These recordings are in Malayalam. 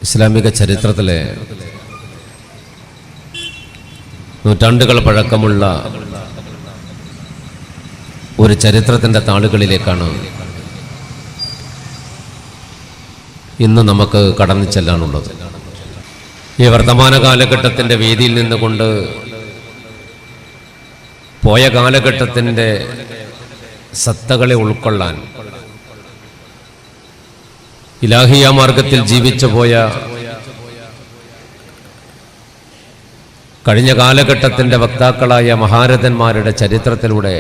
ഇസ്ലാമിക ചരിത്രത്തിലെ നൂറ്റാണ്ടുകൾ പഴക്കമുള്ള ഒരു ചരിത്രത്തിൻ്റെ താളുകളിലേക്കാണ് ഇന്ന് നമുക്ക് കടന്നു ചെല്ലാനുള്ളത്. ഈ വർത്തമാന കാലഘട്ടത്തിൻ്റെ വേദിയിൽ നിന്നുകൊണ്ട് പോയ കാലഘട്ടത്തിൻ്റെ സത്തകളെ ഉൾക്കൊള്ളാൻ, ഇലാഹിയ മാർഗത്തിൽ ജീവിച്ചു പോയ കഴിഞ്ഞ കാലഘട്ടത്തിൻ്റെ വക്താക്കളായ മഹാരഥന്മാരുടെ ചരിത്രത്തിലൂടെ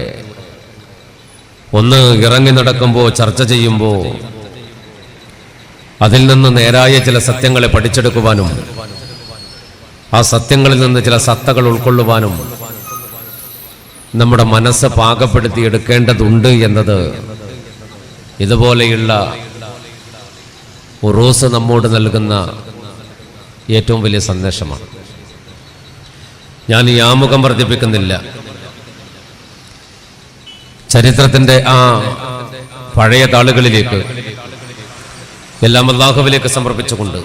ഒന്ന് ഇറങ്ങി നടക്കുമ്പോൾ, ചർച്ച ചെയ്യുമ്പോൾ അതിൽ നിന്ന് നേരായ ചില സത്യങ്ങളെ പഠിച്ചെടുക്കുവാനും ആ സത്യങ്ങളിൽ നിന്ന് ചില സത്തകൾ ഉൾക്കൊള്ളുവാനും നമ്മുടെ മനസ്സ് പാകപ്പെടുത്തിയെടുക്കേണ്ടതുണ്ട് എന്നത് ഇതുപോലെയുള്ള ഉറൂസ് നമ്മോട് നൽകുന്ന ഏറ്റവും വലിയ സന്ദേശമാണ്. ഞാൻ ഈ ആമുഖം വർദ്ധിപ്പിക്കുന്നില്ല. ചരിത്രത്തിൻ്റെ ആ പഴയ താളുകളിലേക്ക് എല്ലാം അല്ലാഹുവിലേക്ക് സമർപ്പിച്ചുകൊണ്ട്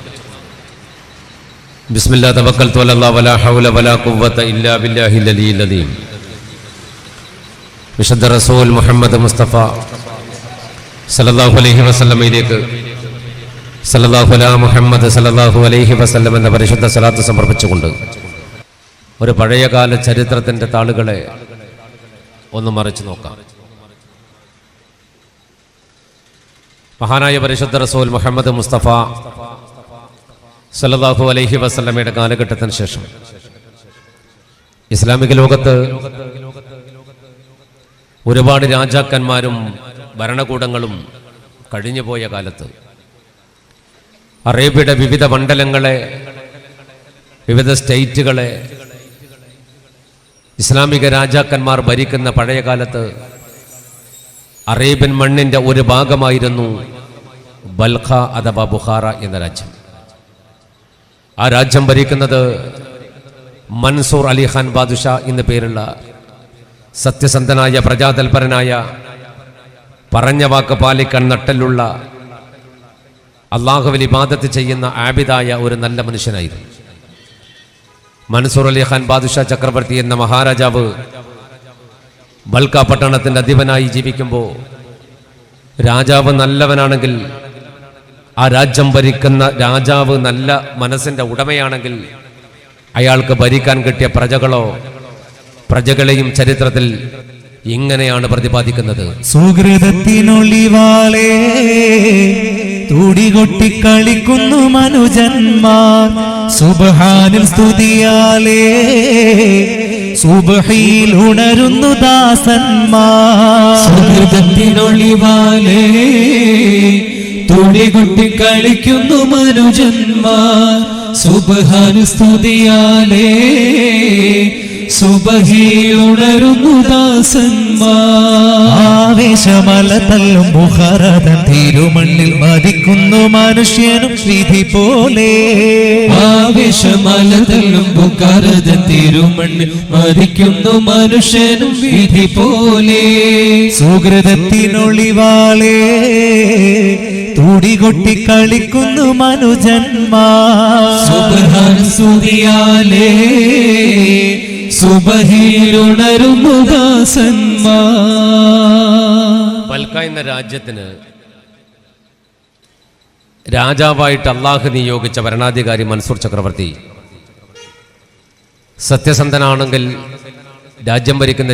ബിസ്മില്ലാ തവക്കൽതു അലല്ലാഹ് വലാ ഹൗല വലാ ഖുവ്വത ഇല്ലാ ബില്ലാഹിൽ അലിയിൽ അദീം. വിശുദ്ധ റസൂൽ മുഹമ്മദ് മുസ്തഫ സല്ലല്ലാഹു അലൈഹി വസല്ലമയിലേക്ക് സല്ലല്ലാഹു അലാ മുഹമ്മദ് സല്ലല്ലാഹു അലൈഹി വസല്ലം എന്ന പരിശുദ്ധ സ്വലാത്ത് സമർപ്പിച്ചുകൊണ്ട് ഒരു പഴയകാല ചരിത്രത്തിൻ്റെ താളുകളെ ഒന്ന് മറിച്ച് നോക്കാം. മഹാനായ പരിശുദ്ധ റസൂൽ മുഹമ്മദ് മുസ്തഫ സല്ലല്ലാഹു അലൈഹി വസല്ലമയുടെ കാലഘട്ടത്തിന് ശേഷം ഇസ്ലാമിക ലോകത്ത് ഒരുപാട് രാജാക്കന്മാരും ഭരണകൂടങ്ങളും കഴിഞ്ഞുപോയ കാലത്ത് അറേബ്യയുടെ വിവിധ മണ്ഡലങ്ങളെ, വിവിധ സ്റ്റേറ്റുകളെ ഇസ്ലാമിക രാജാക്കന്മാർ ഭരിക്കുന്ന പഴയ കാലത്ത് അറേബ്യൻ മണ്ണിൻ്റെ ഒരു ഭാഗമായിരുന്നു ബൽഖ അഥവാ ബുഖാറ എന്ന രാജ്യം. ആ രാജ്യം ഭരിക്കുന്നത് മൻസൂർ അലി ഖാൻ ബാദുഷാ എന്ന പേരുള്ള സത്യസന്ധനായ, പ്രജാതൽപരനായ, പറഞ്ഞ വാക്ക് പാലിക്കാൻ നട്ടലുള്ള, അള്ളാഹുവിൽ ഇബാദത്ത് ചെയ്യുന്ന ആബിദായ ഒരു നല്ല മനുഷ്യനായിരുന്നു. മൻസൂർ അലി ഖാൻ ബാദുഷാ ചക്രവർത്തി എന്ന മഹാരാജാവ് ബൽക്ക പട്ടണത്തിൻ്റെ അധിപനായി ജീവിക്കുമ്പോൾ രാജാവ് നല്ലവനാണെങ്കിൽ, ആ രാജ്യം ഭരിക്കുന്ന രാജാവ് നല്ല മനസ്സിൻ്റെ ഉടമയാണെങ്കിൽ അയാൾക്ക് ഭരിക്കാൻ കിട്ടിയ പ്രജകളെയും ചരിത്രത്തിൽ ഇങ്ങനെയാണ് പ്രതിപാദിക്കുന്നത്. സുഹൃതത്തിനൊളിവാളേ തുടികൊട്ടി കളിക്കുന്നു മനുജന്മാർ, സുബ്ഹാനിൽ സ്തുതിയാലേ സുബ്ഹിയിൽ ഉണരുന്നു ദാസന്മാർ. സുഹൃതത്തിനൊളിവാളേ തുടികൊട്ടി കളിക്കുന്നു മനുജന്മാർ, സുബ്ഹാനിൽ സ്തുതിയാലേ സുബഹിയുണരുന്നു ദാസന്മാർ. ആവേശമല തല്ലും ബുഖാറതൻ തിരുമണ്ണിൽ മതിക്കുന്നു മനുഷ്യനും വിധി പോലെ. ആവേശമല തല്ലും ബുഖാറതൻ തിരുമണ്ണിൽ മതിക്കുന്നു മനുഷ്യനും വിധി പോലെ. സുഹൃതത്തിനൊളിവാളേ തുടികൊട്ടി കളിക്കുന്നു മനുജന്മാർ, സുബ്ഹാൻ സ്തുതിയാലേ സുബഹിയിലുണരുന്നു ദാസന്മാർ. ബൽക്ക എന്ന രാജ്യത്തിന് രാജാവായിട്ട് അള്ളാഹു നിയോഗിച്ച ഭരണാധികാരി മൻസൂർ ചക്രവർത്തി സത്യസന്ധനാണെങ്കിൽ രാജ്യം ഭരിക്കുന്ന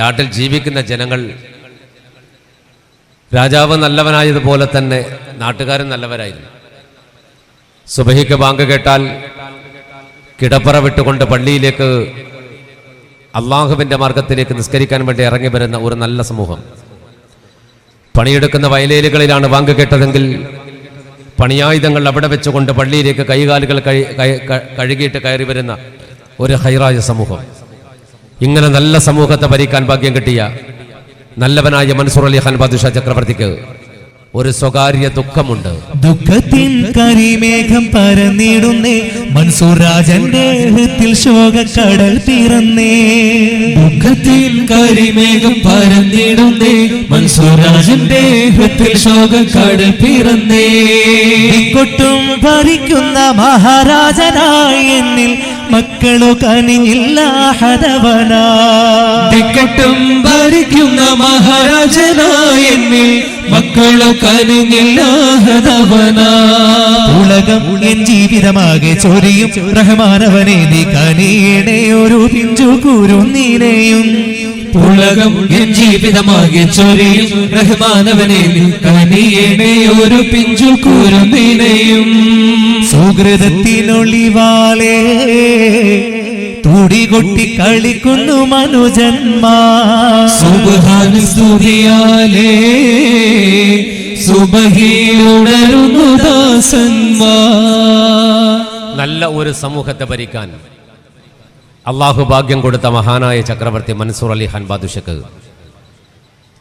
നാട്ടിൽ ജീവിക്കുന്ന ജനങ്ങൾ, രാജാവ് നല്ലവനായതുപോലെ തന്നെ നാട്ടുകാരും നല്ലവരായിരുന്നു. സുബഹിക്ക് ബാങ്ക് കേട്ടാൽ കിടപ്പറ വിട്ടുകൊണ്ട് പള്ളിയിലേക്ക്, അള്ളാഹുവിൻ്റെ മാർഗത്തിലേക്ക് നിസ്കരിക്കാൻ വേണ്ടി ഇറങ്ങി വരുന്ന ഒരു നല്ല സമൂഹം. പണിയെടുക്കുന്ന വയലേലുകളിലാണ് ബാങ്ക് കേട്ടതെങ്കിൽ പണിയായുധങ്ങൾ അവിടെ വെച്ചുകൊണ്ട് പള്ളിയിലേക്ക് കൈകാലുകൾ കഴുകിയിട്ട് കയറി വരുന്ന ഒരു ഹൈറായ സമൂഹം. ഇങ്ങനെ നല്ല സമൂഹത്തെ ഭരിക്കാൻ ഭാഗ്യം കിട്ടിയ നല്ലവനായ മൻസൂർ അലി ഖാൻ ബാദുഷാ ചക്രവർത്തിക്ക് ഒരു സ്വകാര്യ ദുഃഖമുണ്ട്. ദുഃഖത്തിൻ കരിമേഘം പരന്നിടുന്നേ മൻസൂർ രാജന്റെ ഹൃത്തിൽ ശോകക്കടൽ പിറന്നേ. ദുഃഖത്തിൻ കരിമേഘം പരന്നിടുന്നേ മൻസൂർ രാജന്റെ ഹൃത്തിൽ ശോകക്കടൽ പിറന്നേ. തീക്കൊട്ടും ഭരിക്കുന്ന മഹാരാജനായി എന്നിൽ മക്കളു കനിഞ്ഞില്ല ഹതവനാ. തീക്കൊട്ടും ഭരിക്കുന്ന മഹാരാജനായി എന്നിൽ മക്കളു കനിഞ്ഞില്ല ഹതവനാ. ഉലകം എൻ ജീവിതമാകെ ചൊരിയും റഹ്മാനവനെ നീ കനിയണേ ഒരു പിഞ്ചു കുരുന്നിനെയും. ഉലകം എൻ ജീവിതമാകെ ചൊരിയും റഹ്മാനവനെ നീ കനിയണേ ഒരു പിഞ്ചു കുരുന്നിനെയും. സുഹൃതത്തിനൊളിവാലേ തുടികൊട്ടി കളിക്കുന്നു മനുജന്മാ. സുബ്ഹാന സ്തുതിയാലേ സുബഹിയിലുണരുന്നു ദാസന്മാർ. നല്ല ഒരു സമൂഹത്തെ ഭരിക്കാൻ അള്ളാഹു ഭാഗ്യം കൊടുത്ത മഹാനായ ചക്രവർത്തി മൻസൂർ അലി ഖാൻ ബാദുഷക്ക്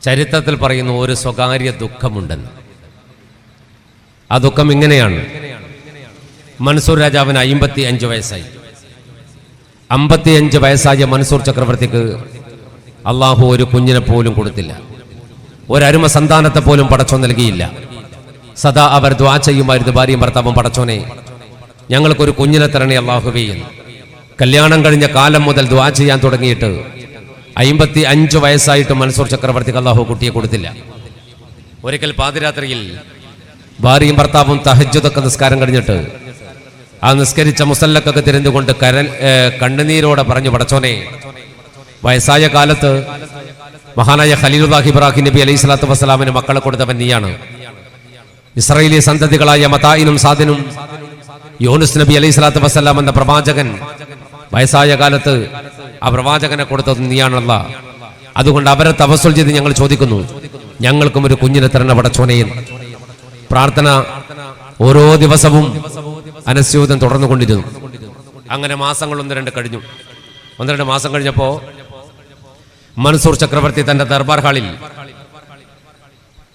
ചരിത്രത്തിൽ പറയുന്ന ഒരു സ്വകാര്യ ദുഃഖമുണ്ടെന്ന്. ആ ദുഃഖം ഇങ്ങനെയാണ്. മൻസൂർ രാജാവിന് 55 വയസ്സായി. 55 വയസ്സായ മൻസൂർ ചക്രവർത്തിക്ക് അള്ളാഹു ഒരു കുഞ്ഞിനെ പോലും കൊടുത്തില്ല. ഒരരുമ സന്താനത്തെ പോലും പടച്ചോൻ നൽകിയില്ല. സദാ അവർ ദ്വാ ചെയ്യുമായിരുന്നു, ഭാര്യയും ഭർത്താവും, പടച്ചോനെ ഞങ്ങൾക്കൊരു കുഞ്ഞിനെ തരണേ അള്ളാഹുവേ എന്ന്. കല്യാണം കഴിഞ്ഞ കാലം മുതൽ ദ്വാ ചെയ്യാൻ തുടങ്ങിയിട്ട് 55 വയസ്സായിട്ട് മൻസൂർ ചക്രവർത്തിക്ക് അള്ളാഹു കുട്ടിയെ കൊടുത്തില്ല. ഒരിക്കൽ പാതിരാത്രിയിൽ ഭാര്യയും ഭർത്താവും തഹജ്ജുദൊക്കെ നിസ്കാരം കഴിഞ്ഞിട്ട് ആ നിസ്കരിച്ച മുസല്ലക്കൊക്കെ തിരിഞ്ഞുകൊണ്ട് കണ്ണുനീരോടെ പറഞ്ഞു, പടച്ചോനെ വയസ്സായ കാലത്ത് മഹാനായ ഖലീലുല്ലാഹി ഇബ്രാഹിം നബി അലൈഹി സ്വലാത്തു വസ്സലാമിന് മക്കളെ കൊടുത്തവൻ നീയാണ്. ഇസ്രായേലി സന്തതികളായ മതായിനും സാദിനും യൂനുസ് നബി അലൈഹി സ്വലാത്തു വസ്സലാം എന്ന പ്രവാചകൻ വയസ്സായ കാലത്ത് ആ പ്രവാചകനെ കൊടുത്തത് നീയാണല്ല. അതുകൊണ്ട് അവരെ തവസ്സുൽ ചെയ്ത് ഞങ്ങൾ ചോദിക്കുന്നു, ഞങ്ങൾക്കും ഒരു കുഞ്ഞിനെ തരണ പടച്ചോനെയും. പ്രാർത്ഥന ഓരോ ദിവസവും അനസ്യൂതം തുടർന്നുകൊണ്ടിരുന്നു. അങ്ങനെ മാസങ്ങൾ 1-2 കഴിഞ്ഞു. 1-2 മാസം കഴിഞ്ഞപ്പോൾ മൻസൂർ ചക്രവർത്തി തന്റെ ദർബാർ ഹാളിൽ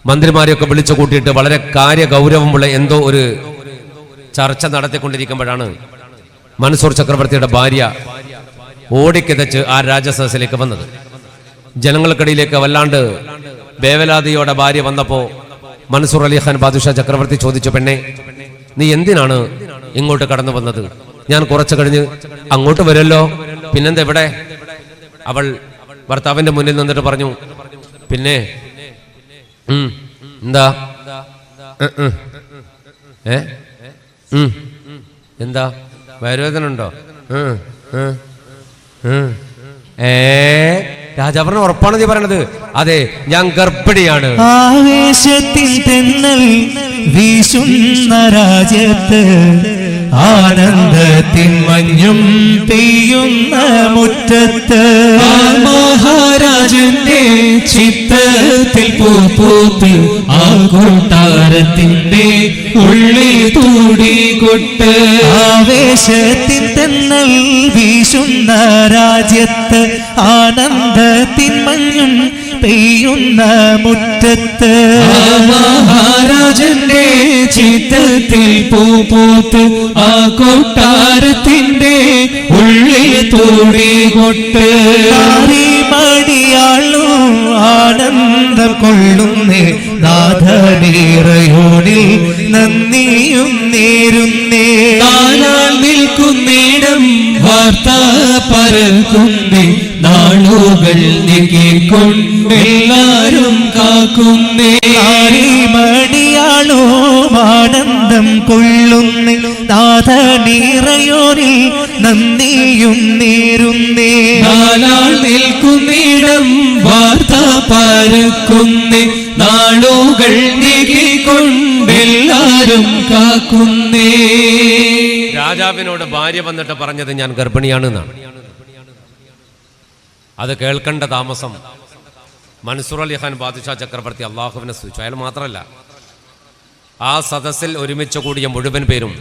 മന്ത്രിമാരെയൊക്കെ വിളിച്ചു കൂട്ടിയിട്ട് വളരെ കാര്യഗൗരവമുള്ള എന്തോ ഒരു ചർച്ച നടത്തിക്കൊണ്ടിരിക്കുമ്പോഴാണ് മൻസൂർ ചക്രവർത്തിയുടെ ഭാര്യ ഓടിക്കിതച്ച് ആ രാജസദസ്സിലേക്ക് വന്നത്. ജനങ്ങൾക്കിടയിലേക്ക് വല്ലാണ്ട് വേവലാതിയോടെ ഭാര്യ വന്നപ്പോൾ മൻസൂർ അലി ഖാൻ ബാദുഷാ ചക്രവർത്തി ചോദിച്ചു, പെണ്ണെ നീ എന്തിനാണ് ഇങ്ങോട്ട് കടന്നു വന്നത്? ഞാൻ കുറച്ചു കഴിഞ്ഞ് അങ്ങോട്ട് വരുമല്ലോ, പിന്നെന്താ ഇവിടെ? അവൾ ഭർത്താവിന്റെ മുന്നിൽ നിന്നിട്ട് പറഞ്ഞു, പിന്നെ എന്താ എന്താ വയറുവേദന ഉണ്ടോ? രാജാഭരണം ഉറപ്പാണ് നീ പറയണത്? അതെ, ഞാൻ ഗർഭിണിയാണ്. ആവേശത്തിൽ തെന്നൽ വീശുന്ന രാജ്യത്ത് ആനന്ദത്തിൻ മഞ്ഞും പെയ്യുന്ന മുറ്റത്ത് മഹാരാജന്റെ ചിത്തത്തിൽ പൂപ്പൂത്ത് ആ കൊട്ടാരത്തിന്റെ ഉള്ളിൽ തൂടികൊട്ട്. ആവേശത്തിൻ തെന്നൽ വീശുന്ന രാജ്യത്ത് ആനന്ദത്തിൻ മഞ്ഞും പെയ്യുന്ന മുറ്റത്ത് മഹാരാജന്റെ ചിത്തത്തിൽ പൂപ്പൂത്ത് ആ കൊട്ടാരത്തിന്റെ ഉള്ളിൽ തൂടികൊട്ട്. മടിയാളും ആനന്ദം കൊള്ളുന്നേ നാഥനീറയോനിൽ നന്ദിയും നേരുന്നേ. നാലാൾ നിൽക്കുന്നിടം വാർത്ത പരക്കുന്നേ, നാളുകൾ നീക്കിക്കൊണ്ടെല്ലാരും കാക്കുന്നേ. മടിയാളും ആനന്ദം കൊള്ളുന്നേ നാഥനീറയോനിൽ നന്ദിയും നേരുന്നേ. നാലാൾ നിൽക്കുന്നിടം വാർത്ത പരക്കുന്നേ, നാളുകൾ നീക്കിക്കൊണ്ടെല്ലാരും കാക്കുന്നേ. രാജാവിനോട് ഭാര്യ വന്നിട്ട് പറഞ്ഞത് ഞാൻ ഗർഭിണിയാണെന്നാണ്. അത് കേൾക്കേണ്ട താമസം മൻസൂർ അലി ഖാൻ ബാദുഷാ ചക്രവർത്തി അള്ളാഹുവിനെ സ്തുതിച്ചു. അയാൾ മാത്രമല്ല, ആ സദസ്സിൽ ഒരുമിച്ച് കൂടിയ മുഴുവൻ പേരും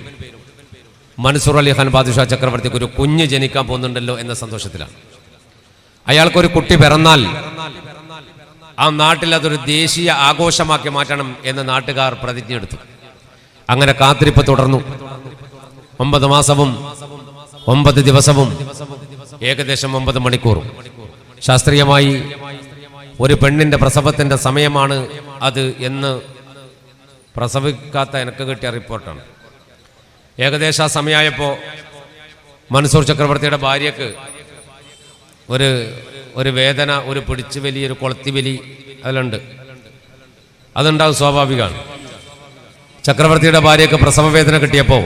മൻസൂർ അലി ഖാൻ ബാദുഷാ ചക്രവർത്തിക്ക് ഒരു കുഞ്ഞ് ജനിക്കാൻ പോകുന്നുണ്ടല്ലോ എന്ന സന്തോഷത്തിലാണ്. അയാൾക്കൊരു കുട്ടി പിറന്നാൽ ആ നാട്ടിൽ അതൊരു ദേശീയ ആഘോഷമാക്കി മാറ്റണം എന്ന് നാട്ടുകാർ പ്രതിജ്ഞയെടുത്തു. അങ്ങനെ കാത്തിരിപ്പ് തുടർന്നു. 9 മാസവും 9 ദിവസവും ഏകദേശം 9 മണിക്കൂറും. ശാസ്ത്രീയമായി ഒരു പെണ്ണിന്റെ പ്രസവത്തിന്റെ സമയമാണ് അത് എന്ന് പ്രസവിക്കാത്ത എനിക്ക് കിട്ടിയ റിപ്പോർട്ടാണ്. ഏകദേശം ആ സമയമായപ്പോൾ മൻസൂർ ചക്രവർത്തിയുടെ ഭാര്യക്ക് ഒരു വേദന, ഒരു പിടിച്ചു വലി, ഒരു കൊളത്തി വലി അതിലുണ്ട്. അതുണ്ടാവും, സ്വാഭാവികമാണ്. ചക്രവർത്തിയുടെ ഭാര്യക്ക് പ്രസവ വേദന കിട്ടിയപ്പോൾ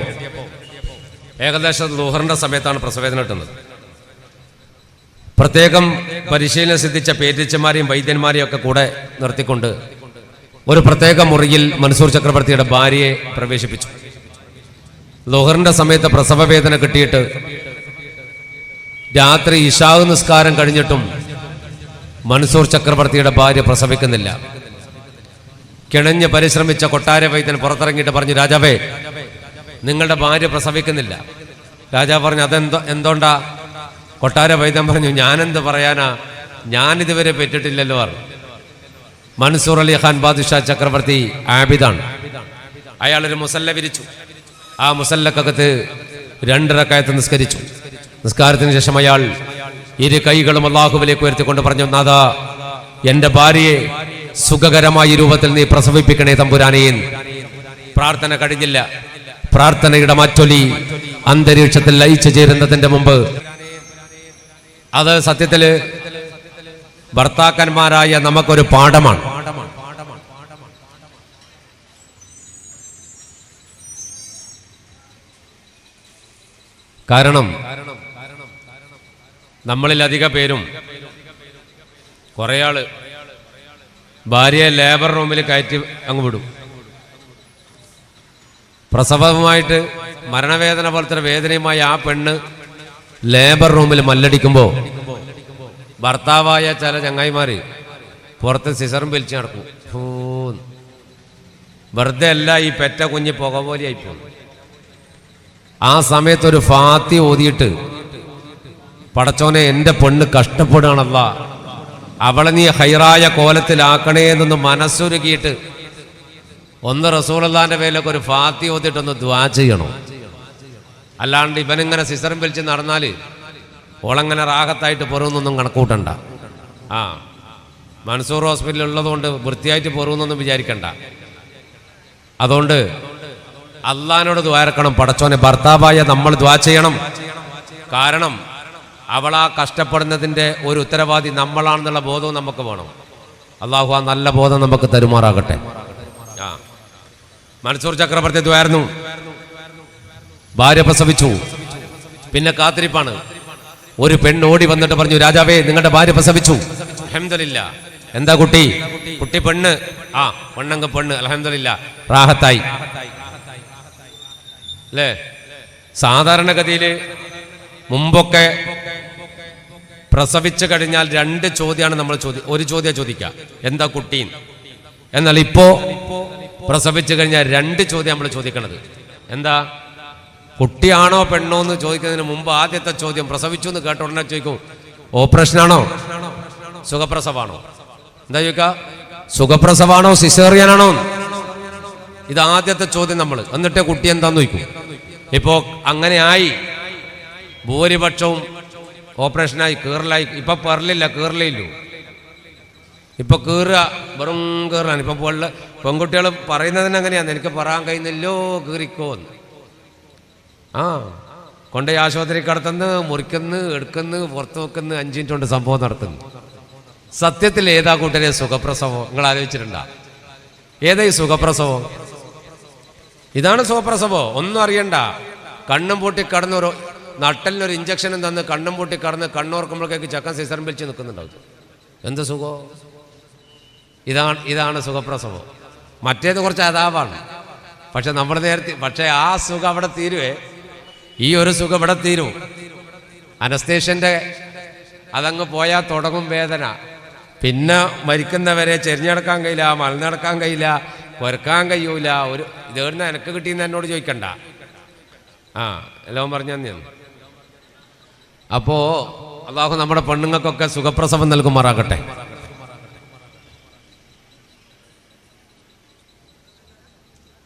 ഏകദേശം ളുഹറിന്റെ സമയത്താണ് പ്രസവവേദന കിട്ടുന്നത്. പ്രത്യേകം പരിശീലനം സിദ്ധിച്ച പേരിച്ചമാരെയും വൈദ്യന്മാരെയും ഒക്കെ കൂടെ നിർത്തിക്കൊണ്ട് ഒരു പ്രത്യേക മുറിയിൽ മൻസൂർ ചക്രവർത്തിയുടെ ഭാര്യയെ പ്രവേശിപ്പിച്ചു. ളുഹറിന്റെ സമയത്ത് പ്രസവ വേദന കിട്ടിയിട്ട് രാത്രി ഇശാഹ് നിസ്കാരം കഴിഞ്ഞിട്ടും മൻസൂർ ചക്രവർത്തിയുടെ ഭാര്യ പ്രസവിക്കുന്നില്ല. കിണഞ്ഞ് പരിശ്രമിച്ച കൊട്ടാര വൈദ്യൻ പുറത്തിറങ്ങിയിട്ട് പറഞ്ഞു, രാജാവേ, നിങ്ങളുടെ ഭാര്യ പ്രസവിക്കുന്നില്ല. രാജാവ് പറഞ്ഞു, എന്തുകൊണ്ടാ? കൊട്ടാര വൈദ്യൻ പറഞ്ഞു, ഞാനെന്ത് പറയാനാ, ഞാനിതുവരെ പെറ്റിട്ടില്ലല്ലോ പറഞ്ഞു. മൻസൂർ അലി ഖാൻ ബാദുഷാ ചക്രവർത്തി ആബിദാണ്. അയാളൊരു മുസല്ല വിരിച്ചു. ആ മുസല്ലക്കകത്ത് 2 റക്അത്ത് നിസ്കരിച്ചു. നിസ്കാരത്തിന് ശേഷം അയാൾ ഇരു കൈകളും അല്ലാഹുവിലേക്ക് ഉയർത്തിക്കൊണ്ട് പറഞ്ഞു, നാഥാ, എന്റെ ഭാര്യയെ സുഖകരമായ രൂപത്തിൽ നീ പ്രസവിപ്പിക്കണേ തമ്പുരാനേ. പ്രാർത്ഥന കഴിഞ്ഞില്ല. പ്രാർത്ഥനയുടെ മാറ്റൊലി അന്തരീക്ഷത്തിൽ ലയിച്ചു ചേരുന്നതിന്റെ മുമ്പ് അത് സത്യത്തില് ഭർത്താക്കന്മാരായ നമുക്കൊരു പാഠമാണ്. കാരണം നമ്മളിലധിക പേരും കുറേ ആള് ഭാര്യയെ ലേബർ റൂമിൽ കയറ്റി അങ്ങ് വിടും. പ്രസവമായിട്ട് മരണവേദന പോലത്തെ വേദനയുമായി ആ പെണ്ണ് ലേബർ റൂമിൽ മല്ലടിക്കുമ്പോൾ ഭർത്താവായ ചില ചങ്ങായിമാര് പുറത്ത് സിസറും വലിച്ചു നടക്കും. വെറുതെ അല്ല, ഈ പെറ്റ കുഞ്ഞ് പുക പോലെ ആയിപ്പോകും. ആ സമയത്തൊരു ഫാത്തി ഓതിയിട്ട്, പടച്ചോനെ, എൻ്റെ പെണ്ണ് കഷ്ടപ്പെടുകയാണല്ല, അവളെ നീ ഹൈറായ കോലത്തിലാക്കണേ എന്നൊന്ന് മനസ്സുരുക്കിയിട്ട് ഒന്ന് റസൂലുള്ളാഹിന്റെ പേരിലൊക്കെ ഒരു ഫാത്തി ഓതിയിട്ടൊന്ന് ദുആ ചെയ്യണം. അല്ലാണ്ട് ഇവനിങ്ങനെ സിസറും വലിച്ച് നടന്നാൽ ഓളങ്ങനെ റാഹത്തായിട്ട് പൊറുന്നൊന്നും കണക്കൂട്ടണ്ട. മൻസൂർ ഹോസ്പിറ്റലിൽ ഉള്ളതുകൊണ്ട് വൃത്തിയായിട്ട് പൊറുന്നൊന്നും വിചാരിക്കണ്ട. അതുകൊണ്ട് അള്ളാഹിനോട് ദുആ ഇറക്കണം. പടച്ചോനെ, ഭർത്താവായ നമ്മൾ ദുആ ചെയ്യണം. കാരണം അവളാ കഷ്ടപ്പെടുന്നതിൻ്റെ ഒരു ഉത്തരവാദി നമ്മളാണെന്നുള്ള ബോധവും നമുക്ക് വേണം. അള്ളാഹു ആ നല്ല ബോധം നമുക്ക് തരുമാറാകട്ടെ. മൻസൂർ ചക്രവർത്തി ദ്വായിരുന്നു. ഭാര്യ പ്രസവിച്ചു. പിന്നെ കാത്തിരിപ്പാണ്. ഒരു പെണ്ണ് ഓടി വന്നിട്ട് പറഞ്ഞു, രാജാവേ, നിങ്ങളുടെ ഭാര്യ പ്രസവിച്ചു. അൽഹംദുലില്ലാ. എന്താ കുട്ടി? കുട്ടി പെണ്ണ്. പെണ്ണങ്ങ് പെണ്ണ്. അൽഹംദുലില്ലാ, റാഹത്തായി അല്ലേ? സാധാരണഗതിയിൽ മുമ്പൊക്കെ പ്രസവിച്ചു കഴിഞ്ഞാൽ 2 ചോദ്യമാണ് നമ്മൾ ഒരു ചോദ്യം ചോദിക്കുക, എന്താ കുട്ടി. എന്നാൽ ഇപ്പോ പ്രസവിച്ചു കഴിഞ്ഞാൽ 2 ചോദ്യം നമ്മൾ ചോദിക്കണത്. എന്താ, കുട്ടിയാണോ പെണ്ണോ എന്ന് ചോദിക്കുന്നതിന് മുമ്പ് ആദ്യത്തെ ചോദ്യം പ്രസവിച്ചു എന്ന് കേട്ട ഉടനെ ചോദിക്കും, ഓപ്പറേഷനാണോ സുഖപ്രസവാണോ? എന്താ ചോദിക്കുക, സുഖപ്രസവാണോ സിസേറിയനാണോ? ഇത് ആദ്യത്തെ ചോദ്യം നമ്മൾ. എന്നിട്ടേ കുട്ടി എന്താന്ന് ചോദിക്കും. ഇപ്പോ അങ്ങനെ ആയി, ഭൂരിപക്ഷവും ഓപ്പറേഷനായി, കീറലായി. ഇപ്പൊ പറലില്ല, കീറലില്ലു. ഇപ്പൊ കീറുക, വെറും കീറാണ്. ഇപ്പൊ പെൺകുട്ടികൾ പറയുന്നതിന് അങ്ങനെയാണ്, എനിക്ക് പറയാൻ കഴിയുന്നില്ലോ, കീറിക്കോന്ന്. കൊണ്ടുപോയി ആശുപത്രി കടത്തുന്നു, മുറിക്കുന്നു, എടുക്കുന്നു, പുറത്ത് വെക്കുന്നു, 5 മിനിറ്റ് കൊണ്ട് സംഭവം നടത്തുന്നു. സത്യത്തിൽ ഏതാ കൂട്ടരെ സുഖപ്രസവം? നിങ്ങൾ ആലോചിച്ചിട്ടുണ്ടാ? ഏതാ ഈ സുഖപ്രസവം? ഇതാണ് സുഖപ്രസവം. ഒന്നും അറിയണ്ട. കണ്ണും പൂട്ടി കടന്നൊരു നട്ടലിനൊരു ഇഞ്ചക്ഷനും തന്ന് കണ്ണും പൂട്ടി കടന്ന് കണ്ണോർക്കുമ്പോഴേക്ക് ചക്കൻ സിസറും വലിച്ച് നിൽക്കുന്നുണ്ടാവും. എന്ത് സുഖം! ഇതാണ് സുഖപ്രസവം. മറ്റേത് കുറച്ച് അതാവാണ്. പക്ഷെ ആ സുഖം അവിടെ തീരുവേ. ഈ ഒരു സുഖം ഇവിടെ തീരും. അനസ്തേഷ്യന്റെ അതങ്ങ് പോയാൽ തുടങ്ങും വേദന. പിന്നെ മരിക്കുന്നവരെ ചെരിഞ്ഞടക്കാൻ കഴിയില്ല, മലനടക്കാൻ കഴിയില്ല, കൊരക്കാൻ കഴിയൂല. ഇതെവിടുന്ന എനക്ക് കിട്ടിയെന്ന് എന്നോട് ചോദിക്കണ്ട. എല്ലാം പറഞ്ഞു തന്നെ. അപ്പോ അള്ളാഹു നമ്മുടെ പെണ്ണുങ്ങൾക്കൊക്കെ സുഖപ്രസവം നൽകുമാറാകട്ടെ.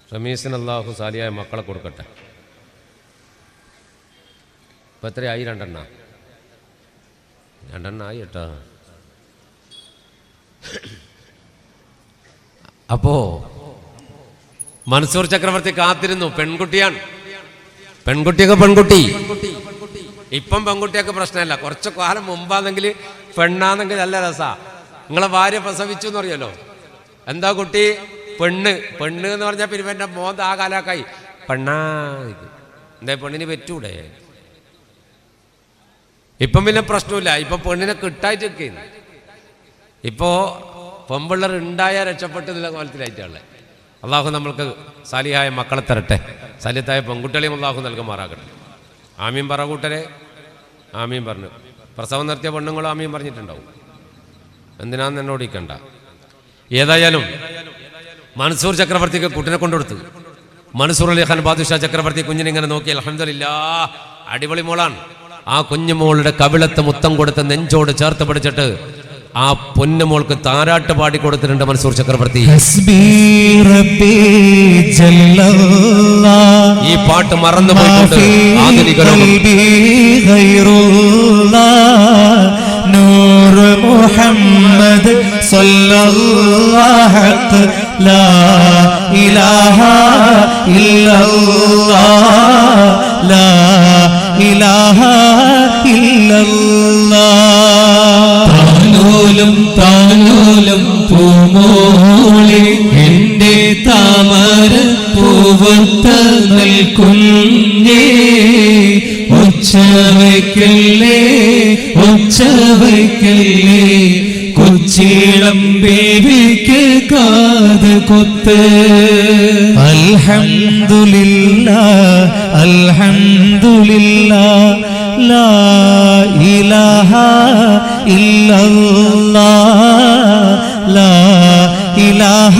ഷമീസിന് അള്ളാഹു സാലിയായ മക്കളെ കൊടുക്കട്ടെ. ഇപ്പം എത്രയായി? 2 ആയി കേട്ടോ. അപ്പോ മൻസൂർ ചക്രവർത്തി കാത്തിരുന്നു. പെൺകുട്ടിയാണ്, പെൺകുട്ടി. ഇപ്പം പെൺകുട്ടിയൊക്കെ പ്രശ്നമല്ല. കുറച്ച് കാലം മുമ്പാണെങ്കിൽ പെണ്ണാണെങ്കിൽ നല്ല രസാ. നിങ്ങളെ ഭാര്യ പ്രസവിച്ചു എന്ന് അറിയാലോ. എന്താ കുട്ടി? പെണ്ണ് എന്ന് പറഞ്ഞാൽ പിന്നെ എൻ്റെ മോന്ത് ആ കാലാക്കായി പെണ്ണാ. എന്താ പെണ്ണിന് പറ്റൂടെ? ഇപ്പം പിന്നെ പ്രശ്നമില്ല. ഇപ്പം പെണ്ണിനെ കിട്ടായിട്ടൊക്കെ ഇപ്പോൾ പെമ്പിള്ളർ ഉണ്ടായാൽ രക്ഷപ്പെട്ടതില്ല കോലത്തിലായിട്ടുള്ളത്. അള്ളാഹു നമ്മൾക്ക് സാലിഹായ മക്കളെ തരട്ടെ, സാലിഹത്തായ പെൺകുട്ടികളെയും അള്ളാഹു നൽകുമാറാകട്ടെ. ആമീൻ പറ കൂട്ടരെ, ആമീൻ പറഞ്ഞു. പ്രസവം നിർത്തിയ പെണ്ണുങ്ങളും ആമീൻ പറഞ്ഞിട്ടുണ്ടാവും. എന്തിനാന്ന് എന്നോട് ഇരിക്കണ്ട. ഏതായാലും മൻസൂർ ചക്രവർത്തിക്ക് കുട്ടിനെ കൊണ്ടുകൊടുത്തു. മൻസൂർ അലി ഖാൻ ബാദുഷാ ചക്രവർത്തി കുഞ്ഞിനിങ്ങനെ നോക്കി. അൽഹംദുലില്ലാഹ്, അടിപൊളി മോളാണ്. ആ കുഞ്ഞുമോളുടെ കവിളത്ത് മുത്തം കൊടുത്ത് നെഞ്ചോട് ചേർത്ത് പിടിച്ചിട്ട് ആ പൊന്നുമോൾക്ക് താരാട്ട് പാടി കൊടുത്തിട്ടുണ്ട് മൻസൂർ ചക്രവർത്തി. ഈ പാട്ട് മറന്നു പോയിട്ടുണ്ട് ആധുനിക ലോകം. നൂർ മുഹമ്മദ് സല്ലല്ലാഹു ലാ ഇലാഹ ഇല്ലല്ലാഹ് ലാ ഇലാഹ ഇല്ലല്ലാഹ്. താനൂലും പൂമോളെ എന്റെ താമര പൂവത്ത നിൽക്കുന്നേ. ഒച്ചവയ്ക്കല്ലേ കൊച്ചീളം ബേബിക്ക് കാത് കൊത്ത്. അൽഹംദുലില്ലാഹ് ലാ ഇലാഹ ഇല്ലല്ലാഹ് ലാ ഇലാഹ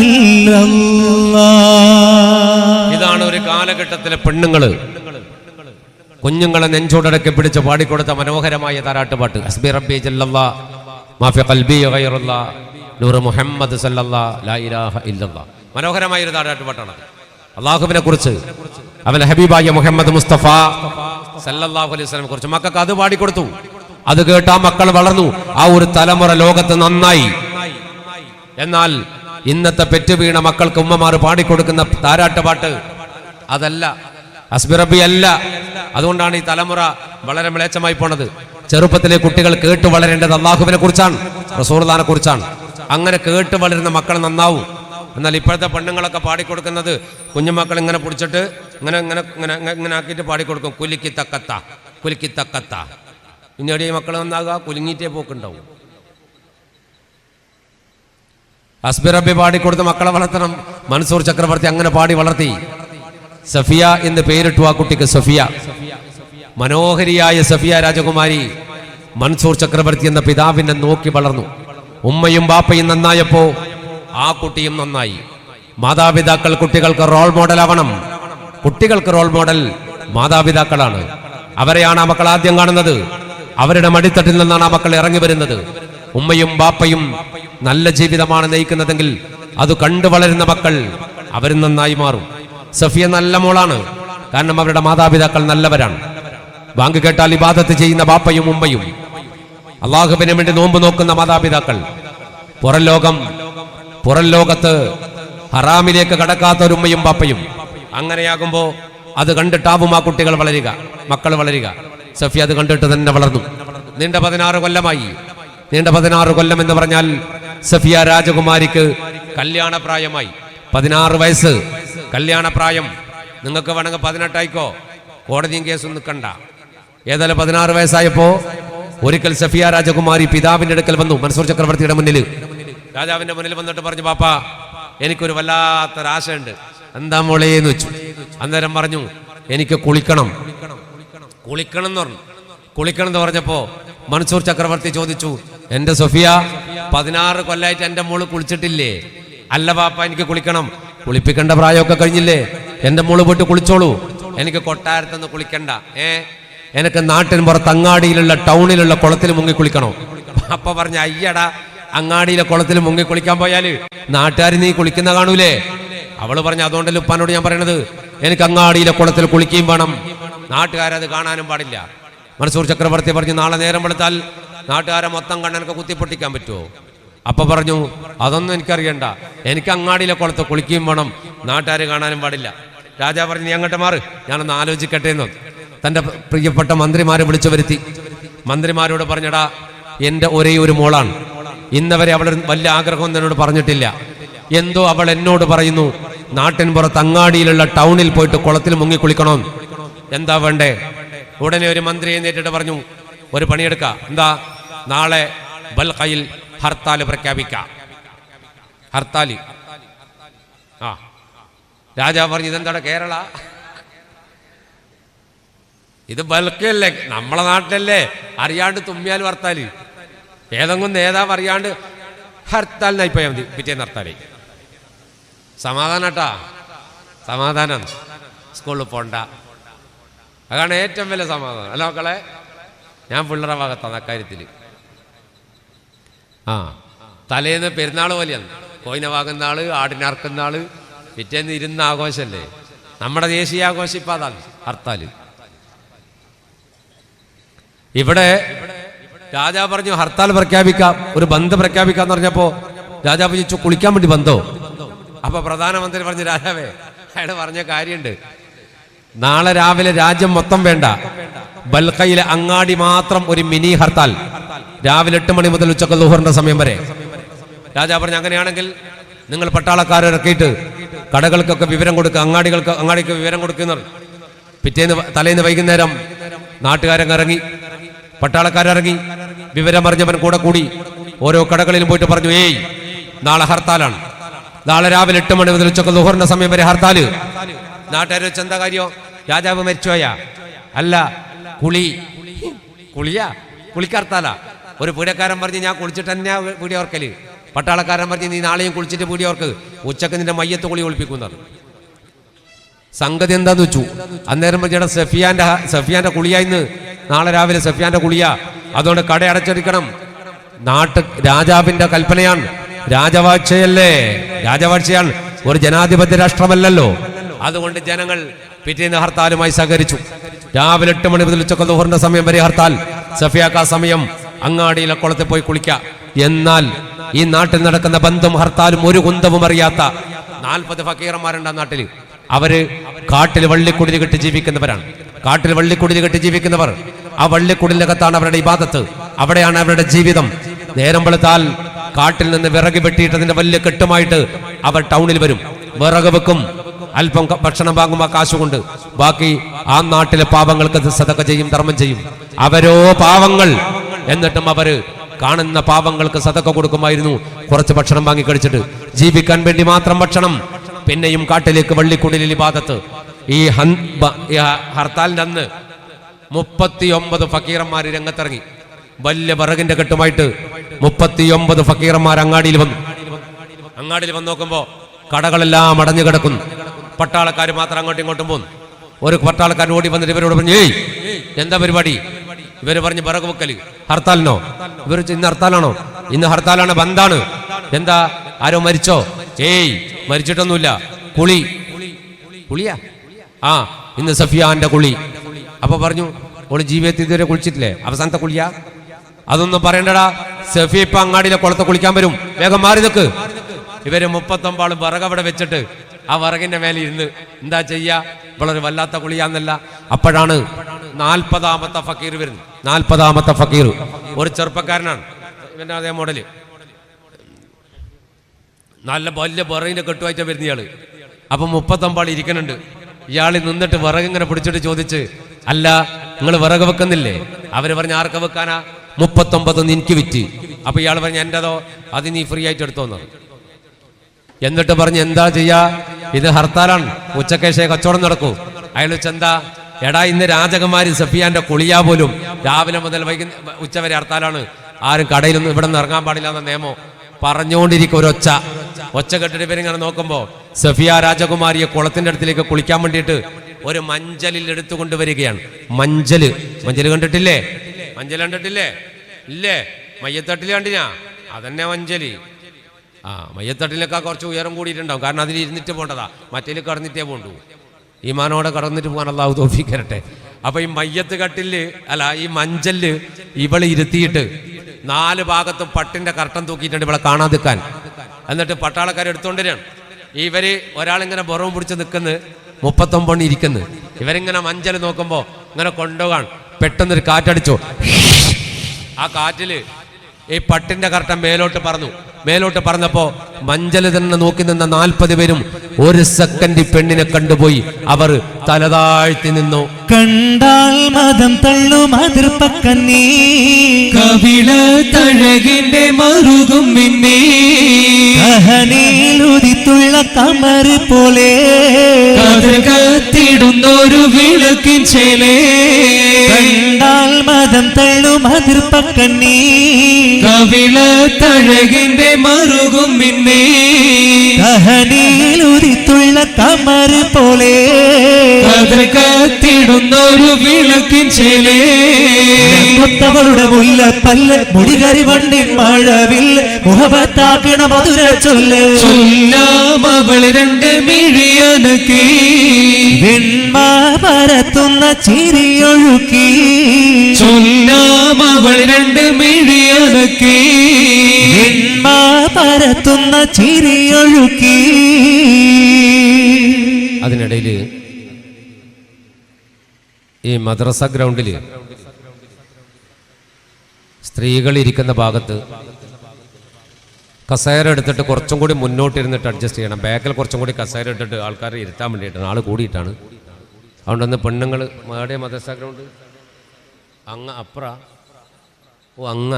ഇല്ലല്ലാഹ്. ഇതാണ് ഒരു കാലഘട്ടത്തിലെ പെണ്ണുങ്ങള് കുഞ്ഞുങ്ങളെ നെഞ്ചോടടക്കി പിടിച്ച് പാടിക്കൊടുത്ത മനോഹരമായ താരാട്ടുപാട്ട്. ഹസ്ബി റബ്ബി ജല്ലല്ലാഹ് മാ ഫി ഖൽബി ഗൈറുല്ലാഹ് നൂർ മുഹമ്മദ് സല്ലല്ലാഹ് ലാ ഇലാഹ ഇല്ലല്ലാഹ്. മനോഹരമായ ഒരു താരാട്ടുപാട്ടാണ്. അള്ളാഹുവിനെ കുറിച്ച്, അവന്റെ ഹബീബായ മുഹമ്മദ് മുസ്തഫ സല്ലല്ലാഹു അലൈഹി വസല്ലം കുറിച്ച് മക്കൾക്ക് അത് പാടിക്കൊടുത്തു. അത് കേട്ട് ആ മക്കൾ വളർന്നു. ആ ഒരു തലമുറ ലോകത്ത് നന്നായി. എന്നാൽ ഇന്നത്തെ പെറ്റുവീണ മക്കൾക്ക് ഉമ്മമാർ പാടിക്കൊടുക്കുന്ന താരാട്ടുപാട്ട് അതല്ല, ഹസ്ബി റബ്ബി അല്ല. അതുകൊണ്ടാണ് ഈ തലമുറ വളരെ മ്ലേച്ഛമായി പോണത്. ചെറുപ്പത്തിലെ കുട്ടികൾ കേട്ട് വളരേണ്ടത് അള്ളാഹുവിനെ കുറിച്ചാണ്, റസൂലുള്ളാഹിനെ കുറിച്ചാണ്. അങ്ങനെ കേട്ട് വളരുന്ന മക്കൾ നന്നാവും. എന്നാൽ ഇപ്പോഴത്തെ പെണ്ണുങ്ങളൊക്കെ പാടിക്കൊടുക്കുന്നത് കുഞ്ഞുമക്കൾ ഇങ്ങനെ പിടിച്ചിട്ട് ഇങ്ങനെ ഇങ്ങനെ ഇങ്ങനെ ഇങ്ങനെ ആക്കിയിട്ട് പാടിക്കൊടുക്കും. കുലുക്കി തക്കത്ത. പിന്നീട് ഈ മക്കൾ നന്നാകുക കുലുങ്ങിയിട്ടേ പോക്കുണ്ടാവും. ഹസ്ബി റബ്ബി പാടിക്കൊടുത്ത് മക്കളെ വളർത്തണം. മൻസൂർ ചക്രവർത്തി അങ്ങനെ പാടി വളർത്തി. സഫിയ എന്ന് പേരിട്ടു ആ കുട്ടിക്ക്. സഫിയ, മനോഹരിയായ സഫിയ രാജകുമാരി മൻസൂർ ചക്രവർത്തി എന്ന പിതാവിനെ നോക്കി വളർന്നു. ഉമ്മയും ബാപ്പയും നന്നായപ്പോ ആ കുട്ടിയും നന്നായി. മാതാപിതാക്കൾ കുട്ടികൾക്ക് റോൾ മോഡൽ ആവണം. കുട്ടികൾക്ക് റോൾ മോഡൽ മാതാപിതാക്കളാണ്. അവരെയാണ് ആ മക്കൾ ആദ്യം കാണുന്നത്. അവരുടെ മടിത്തട്ടിൽ നിന്നാണ് ആ മക്കൾ ഇറങ്ങി വരുന്നത്. ഉമ്മയും ബാപ്പയും നല്ല ജീവിതമാണ് നയിക്കുന്നതെങ്കിൽ അത് കണ്ടു വളരുന്ന മക്കൾ അവരും നന്നായി മാറും. സഫിയ നല്ല മോളാണ്, കാരണം അവരുടെ മാതാപിതാക്കൾ നല്ലവരാണ്. ബാങ്ക് കേട്ടാൽ ഇബാദത്ത് ചെയ്യുന്ന ബാപ്പയും ഉമ്മയും, അള്ളാഹുവിന് വേണ്ടി നോമ്പ് നോക്കുന്ന മാതാപിതാക്കൾ, പുറം ലോകത്ത് ഹറാമിലേക്ക് കടക്കാത്ത ഒരു ഉമ്മയും ബാപ്പയും. അങ്ങനെയാകുമ്പോ അത് കണ്ടിട്ടാവും ആ കുട്ടികൾ വളരുക, മക്കൾ വളരുക. സഫിയ അത് കണ്ടിട്ട് തന്നെ വളർന്നു. നീണ്ട 16 കൊല്ലമായി. നീണ്ട 16 കൊല്ലം എന്ന് പറഞ്ഞാൽ സഫിയ രാജകുമാരിക്ക് കല്യാണപ്രായമായി. 16 വയസ്സ് കല്യാണപ്രായം. നിങ്ങൾക്ക് വേണമെങ്കിൽ 18 ആയിക്കോ, കോടതിയും കേസും നിൽക്കണ്ട. ഏതായാലും 16 വയസ്സായപ്പോ ഒരിക്കൽ സഫിയ രാജകുമാരി പിതാവിന്റെ അടുക്കൽ വന്നു. മൻസൂർ ചക്രവർത്തിയുടെ മുന്നിൽ, രാജാവിന്റെ മുന്നിൽ വന്നിട്ട് പറഞ്ഞു, പാപ്പ എനിക്കൊരു വല്ലാത്തൊരാശയുണ്ട്. എന്താ മോളെ എന്ന് വെച്ചു. അന്നേരം പറഞ്ഞു, എനിക്ക് കുളിക്കണം എന്ന് പറഞ്ഞു. കുളിക്കണം എന്ന് പറഞ്ഞപ്പോ മൻസൂർ ചക്രവർത്തി ചോദിച്ചു, എന്റെ സഫിയ 16 കൊല്ലായിട്ട് എന്റെ മോള് കുളിച്ചിട്ടില്ലേ? അല്ല പാപ്പ, എനിക്ക് കുളിക്കണം. കുളിപ്പിക്കേണ്ട പ്രായമൊക്കെ കഴിഞ്ഞില്ലേ? എന്റെ മോള് പോയിട്ട് കുളിച്ചോളൂ, എനിക്ക് കൊട്ടാരത്തൊന്ന് കുളിക്കണ്ട. എനിക്ക് നാട്ടിൻ പുറത്ത് അങ്ങാടിയിലുള്ള ടൗണിലുള്ള കുളത്തിൽ മുങ്ങി കുളിക്കണോ? അപ്പ പറഞ്ഞ, അയ്യടാ, അങ്ങാടിയിലെ കുളത്തിൽ മുങ്ങി കുളിക്കാൻ പോയാല് നാട്ടുകാർ നീ കുളിക്കുന്ന കാണൂലേ? അവള് പറഞ്ഞു, അതുകൊണ്ടല്ലോ ഉപ്പാനോട് ഞാൻ പറയണത്, എനിക്ക് അങ്ങാടിയിലെ കുളത്തിൽ കുളിക്കുകയും വേണം, നാട്ടുകാരത് കാണാനും പാടില്ല. മൻസൂർ ചക്രവർത്തി പറഞ്ഞു, നാളെ നേരം വെളുത്താൽ നാട്ടുകാരെ മൊത്തം കണ്ണനക്ക് കുത്തിപ്പൊട്ടിക്കാൻ പറ്റുമോ? അപ്പൊ പറഞ്ഞു, അതൊന്നും എനിക്കറിയണ്ട, എനിക്ക് അങ്ങാടിയിലെ കുളത്ത് കുളിക്കുകയും വേണം, നാട്ടുകാർ കാണാനും പാടില്ല. രാജാവ് പറഞ്ഞു, നീ അങ്ങോട്ട് മാറ്, ഞാനൊന്ന് ആലോചിക്കട്ടെ എന്ന് തൻ്റെ പ്രിയപ്പെട്ട മന്ത്രിമാരെ വിളിച്ചു വരുത്തി. മന്ത്രിമാരോട് പറഞ്ഞടാ, എൻ്റെ ഒരേ ഒരു മോളാണ്, ഇന്നവരെ അവൾ വലിയ ആഗ്രഹം എന്നോട് പറഞ്ഞിട്ടില്ല, എന്തോ അവൾ എന്നോട് പറയുന്നു നാട്ടിൻ പുറത്ത് അങ്ങാടിയിലുള്ള ടൗണിൽ പോയിട്ട് കുളത്തിൽ മുങ്ങി കുളിക്കണം, എന്താ വേണ്ടേ? ഉടനെ ഒരു മന്ത്രി എഴുന്നേറ്റിട്ട് പറഞ്ഞു, ഒരു പണിയെടുക്കാം, എന്താ, നാളെ ബൽഖയിൽ ഹർത്താൽ പ്രഖ്യാപിക്കാം. ഹർത്താല്. ആ രാജാവ് പറഞ്ഞു, ഇതെന്താണ് കേരള? ഇത് ബൽക്കല്ലേ, നമ്മളെ നാട്ടിലല്ലേ, അറിയാണ്ട് തുമ്മിയാൽ ഹർത്താല്. ഏതെങ്കിലും നേതാവ് അറിയാണ്ട് ഹർത്താലിനായി പോയാൽ മതി, പിറ്റേന്ന് ഹർത്താലേ. സമാധാനട്ടാ, സമാധാനം. സ്കൂളിൽ പോണ്ട, അതാണ് ഏറ്റവും വലിയ സമാധാനം. അല്ല മക്കളെ, ഞാൻ പിള്ളേരുടെ ഭാഗത്താണ് അക്കാര്യത്തിൽ. ആ തലേന്ന് പെരുന്നാൾ പോലെയാണ്, കോയിനെ വാങ്ങുന്ന ആള്, ആടിനറക്കുന്ന ആള്, പിറ്റേന്ന് ഇരുന്ന ആഘോഷമല്ലേ. നമ്മുടെ ദേശീയ ആഘോഷം ഇപ്പം അതാണ് ഹർത്താല്. ഇവിടെ രാജാവ് പറഞ്ഞു ഹർത്താൽ പ്രഖ്യാപിക്കാം, ഒരു ബന്ദ് പ്രഖ്യാപിക്കാന്ന് പറഞ്ഞപ്പോ രാജാവ് ചോദിച്ചു, കുളിക്കാൻ വേണ്ടി ബന്ധോ? അപ്പൊ പ്രധാനമന്ത്രി പറഞ്ഞു, രാജാവേ, അയാൾ പറഞ്ഞ കാര്യമുണ്ട്, നാളെ രാവിലെ രാജ്യം മൊത്തം വേണ്ട, ബൽഖയിലെ അങ്ങാടി മാത്രം ഒരു മിനി ഹർത്താൽ, രാവിലെ 8 മണി മുതൽ ഉച്ചക്ക് ളുഹറിന്റെ സമയം വരെ. രാജാവ് പറഞ്ഞു, അങ്ങനെയാണെങ്കിൽ നിങ്ങൾ പട്ടാളക്കാരെ ഇറക്കിയിട്ട് കടകൾക്കൊക്കെ വിവരം കൊടുക്കുക, അങ്ങാടിക്ക് വിവരം കൊടുക്കുന്നവർ. പിറ്റേന്ന് തലേന്ന് വൈകുന്നേരം നാട്ടുകാരങ്ങിറങ്ങി, പട്ടാളക്കാരിറങ്ങി, വിവരമറിഞ്ഞവൻ കൂടെ കൂടി ഓരോ കടകളിലും പോയിട്ട് പറഞ്ഞു, ഏയ് നാളെ ഹർത്താലാണ്, നാളെ രാവിലെ 8 മണി മുതൽ ഉച്ചക്ക് ളുഹറിന്റെ സമയം വരെ ഹർത്താല്. നാട്ടുകാർ വെച്ച് എന്താ കാര്യം? രാജാവ് മരിച്ചുപോയാ? അല്ല, കുളിക്കർത്താല. ഒരു പീഡക്കാരൻ പറഞ്ഞ്, ഞാൻ കുളിച്ചിട്ട് തന്നെയാ പീടി ഓർക്കല്. പട്ടാളക്കാരൻ പറഞ്ഞ്, നീ നാളെയും കുളിച്ചിട്ട് പീടി ഓർക്ക്, ഉച്ചക്ക് നിന്റെ മയ്യത്ത് കുളി ഒളിപ്പിക്കുന്നത്. സംഗതി എന്താന്ന് വെച്ചു, അന്നേരം പറഞ്ഞ സഫിയാന്റെ കുളിയായിന്ന്, നാളെ രാവിലെ സഫിയാന്റെ കുളിയാ, അതുകൊണ്ട് കട അടച്ചടിക്കണം. രാജാവിന്റെ കൽപ്പനയാണ്, രാജവാഴ്ചയല്ലേ, രാജവാഴ്ചയാണ്, ഒരു ജനാധിപത്യ രാഷ്ട്രമല്ലല്ലോ. അതുകൊണ്ട് ജനങ്ങൾ പിറ്റേന്ന് ഹർത്താലുമായി സഹകരിച്ചു. രാവിലെ 8 മണി മുതൽ ഉച്ചക്ക് ളുഹറിന്റെ സമയം വരെ ഹർത്താൽ. സഫിയാക്ക സമയം അങ്ങാടിയിലെ കുളത്തിൽ പോയി കുളിക്കാം. എന്നാൽ ഈ നാട്ടിൽ നടക്കുന്ന ബന്ധും ഹർത്താലും ഒരു കുന്തവും അറിയാത്ത 40 ഫക്കീറന്മാരുണ്ട് ആ നാട്ടിൽ. അവര് കാട്ടിൽ വള്ളിക്കുടിൽ കെട്ടി ജീവിക്കുന്നവരാണ്. കാട്ടിൽ വള്ളിക്കുടിൽ കെട്ടി ജീവിക്കുന്നവർ, ആ വള്ളിക്കുടിലകത്താണ് അവരുടെ ഇബാദത്ത്, അവിടെയാണ് അവരുടെ ജീവിതം. നേരം വെളുത്താൽ കാട്ടിൽ നിന്ന് വിറക് വെട്ടിയിട്ടതിന്റെ വലിയ കെട്ടുമായിട്ട് അവർ ടൗണിൽ വരും, വിറക് വെക്കും, അല്പം ഭക്ഷണം വാങ്ങുമ്പോൾ കാശുകൊണ്ട് ബാക്കി ആ നാട്ടിലെ പാവങ്ങൾക്ക് സദഖ ചെയ്യും, ധർമ്മം ചെയ്യും. അവരോ പാവങ്ങൾ, എന്നിട്ടും അവര് കാണുന്ന പാവങ്ങൾക്ക് സദഖ കൊടുക്കുമായിരുന്നു. കുറച്ച് ഭക്ഷണം വാങ്ങി കഴിച്ചിട്ട് ജീവിക്കാൻ വേണ്ടി മാത്രം ഭക്ഷണം. പിന്നെയും കാട്ടിലേക്ക് വള്ളിക്കുടിലിൽ ഇബാദത്ത്. ഈ ഹർത്താലിന്റെ അന്ന് 39 ഫക്കീറന്മാർ രംഗത്തിറങ്ങി. വലിയ വിറകിന്റെ കെട്ടുമായിട്ട് 39 ഫക്കീറന്മാർ അങ്ങാടിയിൽ വന്നു. അങ്ങാടിയിൽ വന്ന് നോക്കുമ്പോ കടകളെല്ലാം അടഞ്ഞു കിടക്കുന്നു. പട്ടാളക്കാർ മാത്രം അങ്ങോട്ടും ഇങ്ങോട്ടും പോകുന്നു. ഒരു പട്ടാളക്കാരൻ ഓടി വന്നിട്ട് ഇവരോട് പറഞ്ഞു, ഏയ് എന്താ പരിപാടി? ഇവര് പറഞ്ഞു, വിറക് വെക്കല്. ഹർത്താലിനോ? ഇവർ ഇന്ന് ഹർത്താലാണോ? ഇന്ന് ഹർത്താലാണ്, ബന്ധാണ്. എന്താ, ആരോ മരിച്ചോ? ഏയ് മരിച്ചിട്ടൊന്നുമില്ല. കുളിയാ? ആ, ഇന്ന് സഫിയാന്റെ കുളി. അപ്പൊ പറഞ്ഞു, ഓള് ജീവിതത്തിൽ ഇതുവരെ കുളിച്ചിട്ടില്ലേ? അവസാനത്തെ കുളിയാ? അതൊന്നും പറയണ്ടടാ, സഫിയ ഇപ്പൊ അങ്ങാടിയിലെ കുളത്ത് കുളിക്കാൻ വരും, വേഗം മാറി നിൽക്ക്. ഇവര് 39 ആള് വിറക് അവിടെ വെച്ചിട്ട് ആ വിറകിന്റെ മേലെ ഇരുന്ന് എന്താ ചെയ്യാ? വളരെ വല്ലാത്ത കുളിയാന്നല്ല. അപ്പോഴാണ് 40ാമത്തെ ഫക്കീർ വരുന്നത്. 40ാമത്തെ ഫക്കീർ ഒരു ചെറുപ്പക്കാരനാണ്. ഇവന്റെ അതേ മോഡല്, നല്ല വലിയ വിറകിന്റെ കെട്ടുമായിട്ടാ വരുന്ന ഇയാള്. അപ്പൊ 39 ആൾ ഇരിക്കുന്നുണ്ട്. ഇയാള് നിന്നിട്ട് വിറകിങ്ങനെ പിടിച്ചിട്ട് ചോദിച്ച്, അല്ല നിങ്ങൾ വിറക് വെക്കുന്നില്ലേ? അവര് പറഞ്ഞ, ആർക്ക് വെക്കാനാ? 39 എനിക്ക് വിറ്റ്. അപ്പൊ ഇയാൾ പറഞ്ഞ, എന്റേതോ? അത് നീ ഫ്രീ ആയിട്ട് എടുത്തോന്നു. എന്നിട്ട് പറഞ്ഞ്, എന്താ ചെയ്യാ? ഇത് ഹർത്താലാണ്, ഉച്ചക്കേശേ കച്ചവടം നടക്കൂ. അയാൾ വെച്ചെന്താ, എടാ ഇന്ന് രാജകുമാരി സഫിയാന്റെ കുളിയാ പോലും രാവിലെ മുതൽ ഉച്ചവരെ ഹർത്താലാണ്, ആരും കടയിലൊന്നും ഇവിടെ നിന്ന് ഇറങ്ങാൻ പാടില്ല എന്ന നിയമം പറഞ്ഞുകൊണ്ടിരിക്കും. ഒരു ഒച്ച കെട്ടിട്ട് ഇവരിങ്ങനെ നോക്കുമ്പോ സഫിയ രാജകുമാരിയെ കുളത്തിന്റെ അടുത്തിലേക്ക് കുളിക്കാൻ വേണ്ടിയിട്ട് ഒരു മഞ്ചലിൽ എടുത്തുകൊണ്ട് വരികയാണ്. മഞ്ചല് കണ്ടിട്ടില്ലേ? മഞ്ചൽ കണ്ടിട്ടില്ലേ? ഇല്ലേ? മയ്യത്തട്ടില് കണ്ടിനാ? അതന്നെ മഞ്ചല്. ആ, മയ്യത്തട്ടിലൊക്കെ കുറച്ച് ഉയരം കൂടിയിട്ടുണ്ടാവും, കാരണം അതിൽ ഇരുന്നിട്ട് പോകേണ്ടതാ, മറ്റേൽ കടന്നിട്ടേ പോകണ്ടു. ഈ മാനോടെ കടന്നിട്ട് പോകാൻ അല്ലാഹു തൗഫീഖ് തരട്ടെ. അപ്പൊ ഈ മയ്യത്ത് കട്ടില് അല്ല, ഈ മഞ്ചല് ഇവള് ഇരുത്തിയിട്ട് 4 ഭാഗത്തും പട്ടിന്റെ കർട്ടൻ തൂക്കിയിട്ടുണ്ട് ഇവിടെ കാണാതിക്കാൻ. എന്നിട്ട് പട്ടാളക്കാരെ എടുത്തോണ്ടിരാണ്. ഇവര് ഒരാളിങ്ങനെ ബൊറവും പിടിച്ച് നിൽക്കുന്നു, 39 ഇരിക്കുന്നു. ഇവരിങ്ങനെ മഞ്ചൽ നോക്കുമ്പോ ഇങ്ങനെ കൊണ്ടുപോകാൻ പെട്ടെന്നൊരു കാറ്റടിച്ചു. ആ കാറ്റില് ഈ പട്ടിന്റെ കർട്ടൻ മേലോട്ട് പറന്നപ്പോ മഞ്ചല് തന്നെ നോക്കി നിന്ന 40 പേരും 1 സെക്കൻഡ് പെണ്ണിനെ കണ്ടുപോയി. അവർ തലതാഴ്ത്തി നിന്നു. കണ്ടാൽ മതം തള്ളും അതിർപ്പക്കന്നീ, കവിള തഴകിന്റെ മറുകും മിന്നേ, കഹനിയിലുദിത്തുള്ള കമർ പോലെ കത്തിടുന്നൊരു വിളക്കിൻ ചേലേ, കണ്ടാൽ മതം തള്ളും അതിർപ്പക്കന്നീ, കവിള തഴകിന്റെ മറുകും മിന്നേ, കഹനിയിലുദിത്തുള്ള കമർ പോലെ കത്തിടുന്നൊരു വിളക്കിൻ ചേലേ, കൊത്തവളുടെ മുല്ലപ്പല്ല് മുടികരി വണ്ടിൻ മഴവിൽ മുഹബത്താക്കണ മധുര ചൊല്ല്, ചൊല്ലാമവൾ 2 മിഴിയനക്കി, വെണ്മ പരത്തുന്ന ചിരിയൊഴുക്കി, ചൊല്ലാമവൾ 2 മിഴിയനക്കി, വെണ്മ പരത്തുന്ന ചിരിയൊഴുക്കി. അതിനിടയിൽ ഈ മദ്രസ ഗ്രൗണ്ടിൽ സ്ത്രീകൾ ഇരിക്കുന്ന ഭാഗത്ത് കസേര എടുത്തിട്ട് കുറച്ചും കൂടി മുന്നോട്ടിരുന്നിട്ട് അഡ്ജസ്റ്റ് ചെയ്യണം. ബാക്കിൽ കുറച്ചും കൂടി കസേര ഇട്ടിട്ട് ആൾക്കാരെ ഇരുത്താൻ വേണ്ടിയിട്ടാണ്, ആൾ കൂടിയിട്ടാണ്. അതുകൊണ്ടൊന്ന് പെണ്ണുങ്ങൾ മേടെ മദ്രസ ഗ്രൗണ്ട് അപ്ര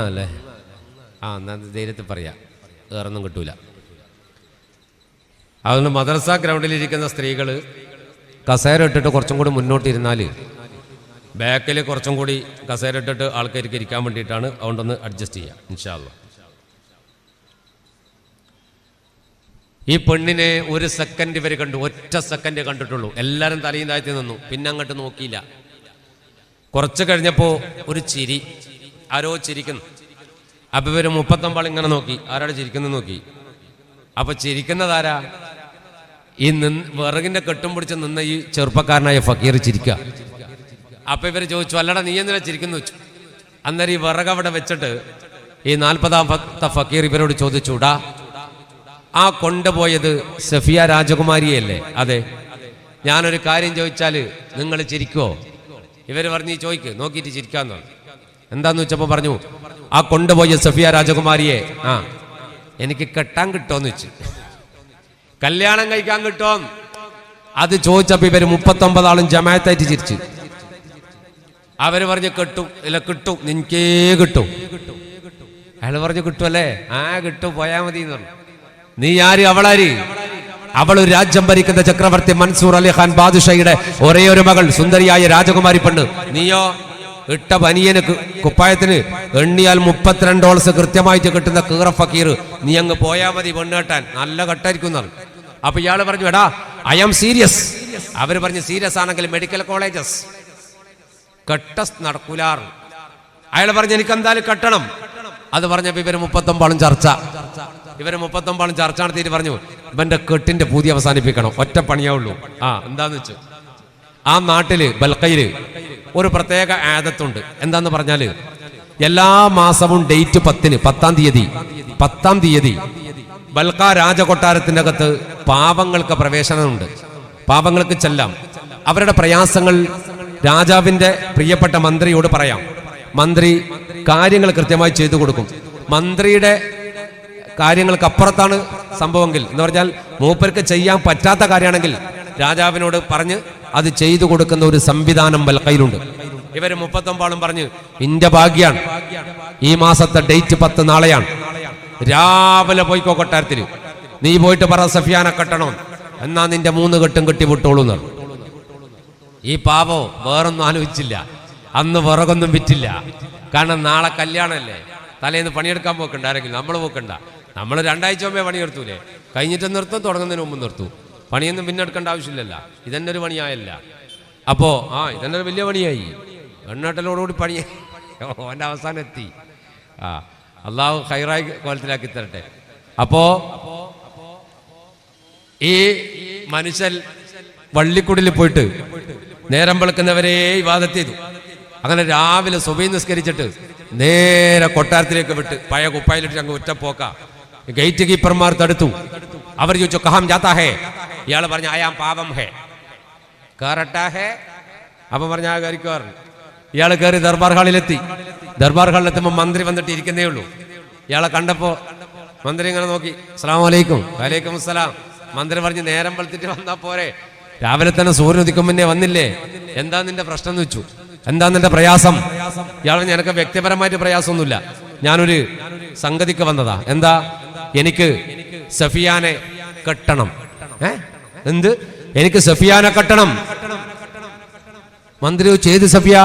അല്ലേ? എന്നാ ധൈര്യത്തിൽ പറയാം, വേറൊന്നും കിട്ടൂല. അതുകൊണ്ട് മദ്രസ ഗ്രൗണ്ടിലിരിക്കുന്ന സ്ത്രീകൾ കസേര ഇട്ടിട്ട് കുറച്ചും കൂടി മുന്നോട്ടിരുന്നാൽ ബാക്കിൽ കുറച്ചും കൂടി കസേര ഇട്ടിട്ട് ആൾക്കാർക്ക് ഇരിക്കാൻ വേണ്ടിയിട്ടാണ്. അതുകൊണ്ടൊന്ന് അഡ്ജസ്റ്റ് ചെയ്യാം ഇൻഷാ അല്ലാഹ്. ഈ പെണ്ണിനെ 1 സെക്കൻഡ് ഇവർ കണ്ടു, ഒറ്റ സെക്കൻഡ് കണ്ടിട്ടുള്ളൂ. എല്ലാവരും തലയും താഴ്ത്തി നിന്നു, പിന്നെ അങ്ങോട്ട് നോക്കിയില്ല. കുറച്ച് കഴിഞ്ഞപ്പോൾ ഒരു ചിരി, ആരോ ചിരിക്കുന്നു. അപ്പം ഇവർ 39 ഇങ്ങനെ നോക്കി, ആരാണ് ചിരിക്കുന്നത് നോക്കി. അപ്പൊ ചിരിക്കുന്നതാരാ? ഈ വിറകിന്റെ കെട്ടും പിടിച്ച് നിന്ന് ഈ ചെറുപ്പക്കാരനായ ഫക്കീർ ചിരിക്കുക. അപ്പൊ ഇവര് ചോദിച്ചു, അല്ലടാ നീ എന്തിനാ ചിരിക്കുന്നു വെച്ചു. അന്നേരം ഈ വിറക് അവിടെ വെച്ചിട്ട് ഈ 40ാമത്തെ ഫക്കീർ ഇവരോട് ചോദിച്ചുടാ, ആ കൊണ്ടുപോയത് സഫിയ രാജകുമാരിയല്ലേ? അതെ. ഞാനൊരു കാര്യം ചോദിച്ചാല് നിങ്ങൾ ചിരിക്കുവോ? ഇവര് പറഞ്ഞു ചോദിക്ക്, നോക്കിയിട്ട് ചിരിക്കാന്ന് പറഞ്ഞു. എന്താന്ന് വെച്ചപ്പോ പറഞ്ഞു, ആ കൊണ്ടുപോയ സഫിയ രാജകുമാരിയെ എനിക്ക് കെട്ടാൻ കിട്ടുമോന്ന് വെച്ച്, കല്യാണം കഴിക്കാൻ കിട്ടുമോ? അത് ചോദിച്ചപ്പോ ഇവര് 39 ആളും ജമാഅത്തായിട്ട് ചിരിച്ചു. അവര് പറഞ്ഞു കിട്ടും, ഇല്ല കിട്ടും, നിനക്കേ കിട്ടും. അയാള് പറഞ്ഞു കിട്ടുമല്ലേ? കിട്ടും, പോയാ മതി എന്ന് പറഞ്ഞു. നീ ആര്? അവളാര്? അവളൊരു രാജ്യം ഭരിക്കുന്ന ചക്രവർത്തി മൻസൂർ അലി ഖാൻ ബാദുഷയുടെ ഒരേ ഒരു മകൾ, സുന്ദരിയായ രാജകുമാരി പെണ്ണ്. നീയോ ഇട്ട ബനിയന് കുപ്പായത്തിന് എണ്ണിയാൽ 32 ഓൾസ് കൃത്യമായിട്ട് കിട്ടുന്ന കീറ ഫക്കീർ. നീ അങ്ങ് പോയാ മതി പെണ്ണ് കെട്ടാൻ, നല്ല കെട്ടായിരിക്കും. അപ്പൊ ഇയാള് പറഞ്ഞു, എടാ ഐ ആം സീരിയസ്. അവര് പറഞ്ഞു സീരിയസ് ആണെങ്കിൽ മെഡിക്കൽ കോളേജസ് കെട്ടസ് നടക്കൂലാർ. അയാൾ പറഞ്ഞു എനിക്ക് എന്തായാലും കെട്ടണം. അത് പറഞ്ഞപ്പോ ഇവര് 39 ചർച്ച നടത്തിയിട്ട് പറഞ്ഞു, ഇവന്റെ കെട്ടിന്റെ പൂതി അവസാനിപ്പിക്കണം, ഒറ്റ പണിയാവുള്ളൂ. എന്താന്ന് വെച്ചു, ആ നാട്ടില് ബൽക്കയില് ഒരു പ്രത്യേക ആദത്തുണ്ട്. എന്താന്ന് പറഞ്ഞാല് എല്ലാ മാസവും ഡേറ്റ് 10-ാം തീയതി ബൽക്ക രാജകൊട്ടാരത്തിന്റെ അകത്ത് പാവങ്ങൾക്ക് പ്രവേശനമുണ്ട്. പാവങ്ങൾക്ക് ചെല്ലാം. അവരുടെ പ്രയാസങ്ങൾ രാജാവിന്റെ പ്രിയപ്പെട്ട മന്ത്രിയോട് പറയാം. മന്ത്രി കാര്യങ്ങൾ കൃത്യമായി ചെയ്തു കൊടുക്കും. മന്ത്രിയുടെ കാര്യങ്ങൾക്ക് അപ്പുറത്താണ് സംഭവമെങ്കിൽ, എന്ന് പറഞ്ഞാൽ മൂപ്പർക്ക് ചെയ്യാൻ പറ്റാത്ത കാര്യമാണെങ്കിൽ രാജാവിനോട് പറഞ്ഞ് അത് ചെയ്തു കൊടുക്കുന്ന ഒരു സംവിധാനം ബൽക്കയിലുണ്ട്. ഇവര് 39 പറഞ്ഞ്, ഇന്റെ ഭാഗ്യാണ്, ഈ മാസത്തെ ഡേറ്റ് 10 നാളെയാണ്, രാവിലെ പോയിക്കോ കൊട്ടാരത്തിൽ, നീ പോയിട്ട് പറ സഫിയാനെ കെട്ടണം, എന്നാ നിന്റെ 3 കെട്ടും കെട്ടിവിട്ടോളൂ എന്ന് പറഞ്ഞു. ഈ പാവോ വേറൊന്നും ആലോചിച്ചില്ല. അന്ന് വിറകൊന്നും വിറ്റില്ല. കാരണം നാളെ കല്യാണമല്ലേ, തലേന്ന് പണിയെടുക്കാൻ പോക്കണ്ട. ആരെങ്കിലും നമ്മൾ പോക്കണ്ട, നമ്മൾ 2 ആഴ്ച മുമ്പേ പണിയെടുത്തൂലേ. കഴിഞ്ഞിട്ട് നിർത്തും, തുടങ്ങുന്നതിന് മുമ്പ് നിർത്തും. പണിയൊന്നും പിന്നെ എടുക്കേണ്ട ആവശ്യമില്ലല്ല. ഇതെന്നെ ഒരു പണിയായല്ല. അപ്പോ ഇതെന്നെ ഒരു വലിയ പണിയായി. എണ്ണട്ടലോടുകൂടി പണിയായി. ഓൻ്റെ അവസാനം എത്തി. അള്ളാഹു ഹൈറായി കോലത്തിലാക്കി തരട്ടെ. അപ്പോ ഈ മനുഷ്യൻ വള്ളിക്കുടിൽ പോയിട്ട് നേരം വെളുക്കുന്നവരെ ഇബാദത്ത് ചെയ്തു. അങ്ങനെ രാവിലെ സുബഹി നിസ്കരിച്ചിട്ട് നേരെ കൊട്ടാരത്തിലേക്ക് വിട്ട് പഴയ കുപ്പായിലിട്ട് അങ്ങ് ഒറ്റപ്പോക്ക. ഗേറ്റ് കീപ്പർമാർ തടുത്തു. അവർ ചോദിച്ചു കഹാം ജാത്താ ഹേ? ഇയാൾ പറഞ്ഞു ആയാം പാപം ഹേ കറട്ടാ ഹേ. അപ്പം പറഞ്ഞ ആ കയറിക്കോ പറഞ്ഞു. ഇയാൾ കയറി ദർബാർ ഹാളിലെത്തി. ദർബാർ ഹാളിലെത്തുമ്പോൾ മന്ത്രി വന്നിട്ട് ഇരിക്കുന്നേ ഉള്ളൂ. ഇയാളെ കണ്ടപ്പോൾ മന്ത്രി ഇങ്ങനെ നോക്കി. അസ്സലാമു അലൈക്കും. വലൈക്കും അസ്സലാം. മന്ത്രി പറഞ്ഞ് നേരം വെളുത്തിട്ട് വന്നാ പോരെ, രാവിലെ തന്നെ സൂര്യൻ ഉദിക്കും മുന്നേ വന്നില്ലേ, എന്താ നിന്റെ പ്രശ്നം എന്ന് വെച്ചു. എന്താ നിന്റെ പ്രയാസം? ഇയാൾ എനിക്ക് വ്യക്തിപരമായിട്ട് പ്രയാസമൊന്നുമില്ല, ഞാനൊരു സംഗതിക്ക് വന്നതാ. എന്താ? എനിക്ക് സഫിയാനെ കെട്ടണം. എന്ത്? എനിക്ക് സഫിയാനെ കെട്ടണം. മന്ത്രി ചോദിച്ചു ഏത് സഫിയ?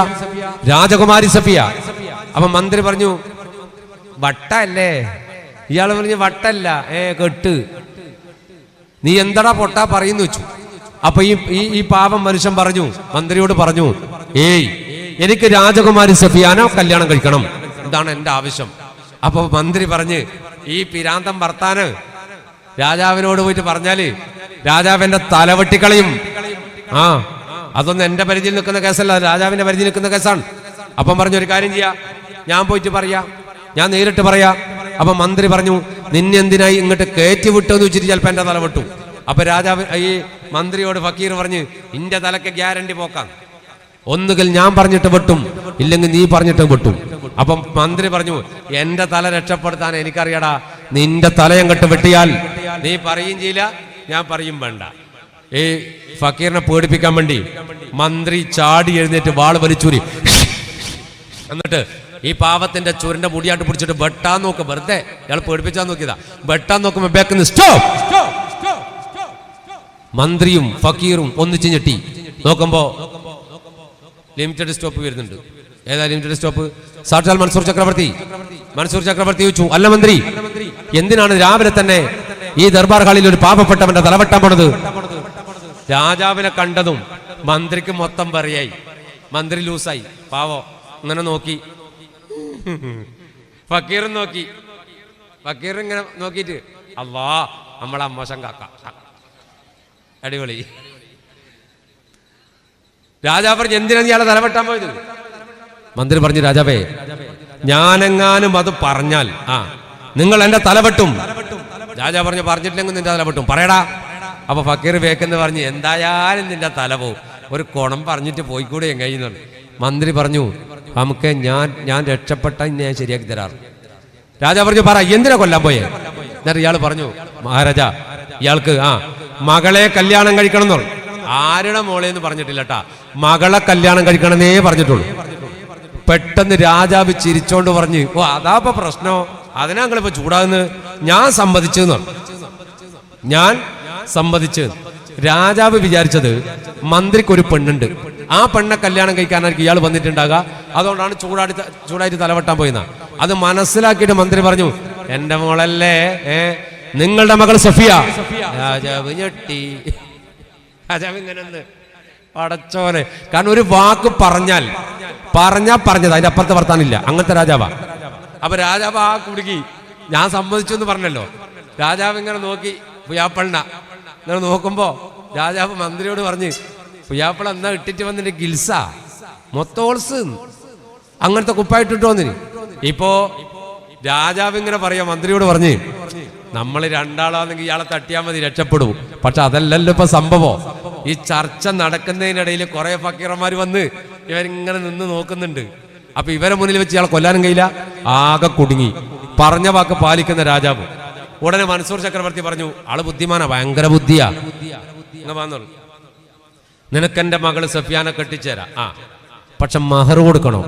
രാജകുമാരി സഫിയ. അപ്പൊ മന്ത്രി പറഞ്ഞു വട്ടല്ലേ? ഇയാൾ പറഞ്ഞു വട്ടല്ല, കെട്ട്. നീ എന്താടാ പൊട്ടാ പറയുന്നു വെച്ചു. അപ്പൊ ഈ പാവം മനുഷ്യൻ പറഞ്ഞു, മന്ത്രിയോട് പറഞ്ഞു, ഏയ് എനിക്ക് രാജകുമാരി സഫിയാനോ കല്യാണം കഴിക്കണം, ഇതാണ് എന്റെ ആവശ്യം. അപ്പൊ മന്ത്രി പറഞ്ഞ് ഈ പിരാന്തം ഭർത്താന് രാജാവിനോട് പോയിട്ട് പറഞ്ഞാല് രാജാവിന്റെ തലവെട്ടിക്കളയും. അതൊന്നും എന്റെ പരിധിയിൽ നിൽക്കുന്ന കേസല്ല, രാജാവിന്റെ പരിധിയിൽ നിൽക്കുന്ന കേസാണ്. അപ്പം പറഞ്ഞു ഒരു കാര്യം ചെയ്യാ, ഞാൻ പോയിട്ട് പറയാ, ഞാൻ നേരിട്ട് പറയാ. അപ്പൊ മന്ത്രി പറഞ്ഞു നിന്നെ എന്തിനായി ഇങ്ങോട്ട് കയറ്റി വിട്ടെന്ന് വെച്ചിട്ട് ചിലപ്പോ എന്റെ തല വെട്ടു. അപ്പൊ രാജാവ് ഈ മന്ത്രിയോട് ഫക്കീർ പറഞ്ഞ് ഇന്റെ തലക്ക് ഗ്യാരണ്ടി പോക്കാം, ഒന്നുകിൽ ഞാൻ പറഞ്ഞിട്ട് വെട്ടും, ഇല്ലെങ്കിൽ നീ പറഞ്ഞിട്ട് വെട്ടും. അപ്പം മന്ത്രി പറഞ്ഞു എന്റെ തല രക്ഷപ്പെടുത്താൻ എനിക്കറിയടാ, നിന്റെ തലയം കെട്ട് വെട്ടിയാൽ നീ പറയും ചെയ്യില്ല, ഞാൻ പറയും വേണ്ട. ഈ ഫക്കീറിനെ പേടിപ്പിക്കാൻ വേണ്ടി മന്ത്രി ചാടി എഴുന്നേറ്റ് വാൾ വലിച്ചൂരി. എന്നിട്ട് ഈ പാവത്തിന്റെ ചുരന്റെ മുടിയാട്ട് പിടിച്ചിട്ട് വെട്ടാൻ നോക്കും. വെറുതെ ഇയാൾ പേടിപ്പിച്ചാൻ നോക്കിയതാ. വെട്ടാൻ നോക്കുമ്പോ ബേക്കിന്ന് സ്റ്റോപ്പ്. മന്ത്രിയും ഫക്കീറും ഒന്നിച്ച് ഞെട്ടി നോക്കുമ്പോ ലിമിറ്റഡ് സ്റ്റോപ്പ് വരുന്നുണ്ട്. ഏതാ ലിമിറ്റഡ് സ്റ്റോപ്പ്? സാക്ഷാൽ മൻസൂർ ചക്രവർത്തി. മൻസൂർ ചക്രവർത്തി ചോദിച്ചു, അല്ല മന്ത്രി, എന്തിനാണ് രാവിലെ തന്നെ ഈ ദർബാർ ഹാളിൽ ഒരു പാവപ്പെട്ടവന്റെ തലവെട്ടാൻ പോണത്? രാജാവിനെ കണ്ടതും മന്ത്രിക്ക് മൊത്തം പറയായി. മന്ത്രി ലൂസായി. പാവോ ഇങ്ങനെ നോക്കി, ഫക്കീറും നോക്കി. ഫക്കീർ ഇങ്ങനെ നോക്കിയിട്ട് അല്ലാ നമ്മളെ മോശം കാക്ക, അടിപൊളി. രാജാവ് പറഞ്ഞു എന്തിനാണ് ഇയാളെ തലവെട്ടാൻ പോയത്? മന്ത്രി പറഞ്ഞു രാജാവേ, ഞാനെങ്ങാനും അത് പറഞ്ഞാൽ നിങ്ങൾ എന്റെ തലവെട്ടും. രാജാവ് പറഞ്ഞു പറഞ്ഞിട്ടില്ലെങ്കിൽ നിന്റെ തലവെട്ടും, പറയടാ. അപ്പൊ ഫക്കീർ വേക്കെന്ന് പറഞ്ഞു എന്തായാലും നിന്റെ തല പോവും, ഒരു കുണം പറഞ്ഞിട്ട് പോയിക്കൂടെ എങ്ങനെയെന്ന്. മന്ത്രി പറഞ്ഞു നമുക്ക് ഞാൻ രക്ഷപ്പെട്ട ഇന്ന് ഞാൻ ശരിയാക്കി തരാറ്. രാജാവ് പറഞ്ഞു പറ എന്തിനാ കൊല്ലാൻ പോയേ? എന്നിട്ട് ഇയാൾ പറഞ്ഞു മഹാരാജാ ഇയാൾക്ക് മകളെ കല്യാണം കഴിക്കണം എന്ന് പറഞ്ഞു. ആരുടെ മോളെന്ന് പറഞ്ഞിട്ടില്ല കേട്ടാ, മകളെ കല്യാണം കഴിക്കണമെന്നേ പറഞ്ഞിട്ടുള്ളൂ. പെട്ടെന്ന് രാജാവ് ചിരിച്ചോണ്ട് പറഞ്ഞു ഓ അതാപ്പ പ്രശ്നോ, അതിനാ ഞങ്ങളിപ്പോ ചൂടാകുന്നത്, ഞാൻ സമ്മതിച്ചെന്ന് പറഞ്ഞു. ഞാൻ സമ്മതിച്ച്. രാജാവ് വിചാരിച്ചത് മന്ത്രിക്ക് ഒരു പെണ്ണുണ്ട്, ആ പെണ്ണെ കല്യാണം കഴിക്കാനായിരിക്കും ഇയാൾ വന്നിട്ടുണ്ടാകുക, അതുകൊണ്ടാണ് ചൂടായിട്ട് തലവെട്ടാൻ പോയെന്ന. അത് മനസ്സിലാക്കിയിട്ട് മന്ത്രി പറഞ്ഞു എന്റെ മോളല്ലേ, നിങ്ങളുടെ മകൾ സഫിയ. രാജാവ് ഞെട്ടി. രാജാവ് ഇങ്ങനെ പടച്ചോനെ, കാരണം ഒരു വാക്ക് പറഞ്ഞത് അതിന്റെ അപ്പുറത്ത് വർത്താനില്ല, അങ്ങനത്തെ രാജാവാ. അപ്പൊ രാജാവ് കുടുക്കി. ഞാൻ സമ്മതിച്ചു എന്ന് പറഞ്ഞല്ലോ. രാജാവ് ഇങ്ങനെ നോക്കി പുയ്യാപ്പളിന ഇങ്ങനെ നോക്കുമ്പോ രാജാവ് മന്ത്രിയോട് പറഞ്ഞ് പുയ്യാപ്പള എന്നാ ഇട്ടിട്ട് വന്നിട്ട് ഗിൽസ മൊത്തോൾസ് അങ്ങനത്തെ കുപ്പായിട്ടിട്ട് വന്നിന്. ഇപ്പോ രാജാവ് ഇങ്ങനെ പറയാ മന്ത്രിയോട് പറഞ്ഞ് നമ്മൾ രണ്ടാളാണെങ്കിൽ ഇയാളെ തട്ടിയാൽ മതി രക്ഷപ്പെടും. പക്ഷെ അതല്ലല്ലോ ഇപ്പൊ സംഭവം. ഈ ചർച്ച നടക്കുന്നതിനിടയിൽ കുറെ ഫക്കീറന്മാർ വന്ന് ഇവരിങ്ങനെ നിന്ന് നോക്കുന്നുണ്ട്. അപ്പൊ ഇവരെ മുന്നിൽ വെച്ച് ഇയാളെ കൊല്ലാനും കഴിയില്ല, ആകെ കുടുങ്ങി. പറഞ്ഞ വാക്ക് പാലിക്കുന്ന രാജാവ്. ഉടനെ മൻസൂർ ചക്രവർത്തി പറഞ്ഞു ആള് ബുദ്ധിമാനാ, ഭയങ്കര ബുദ്ധിയാ, വന്നോളൂ, നിനക്കെന്റെ മകള് സഫിയാനെ കെട്ടിച്ചേരാ, പക്ഷെ മഹർ കൊടുക്കണോ?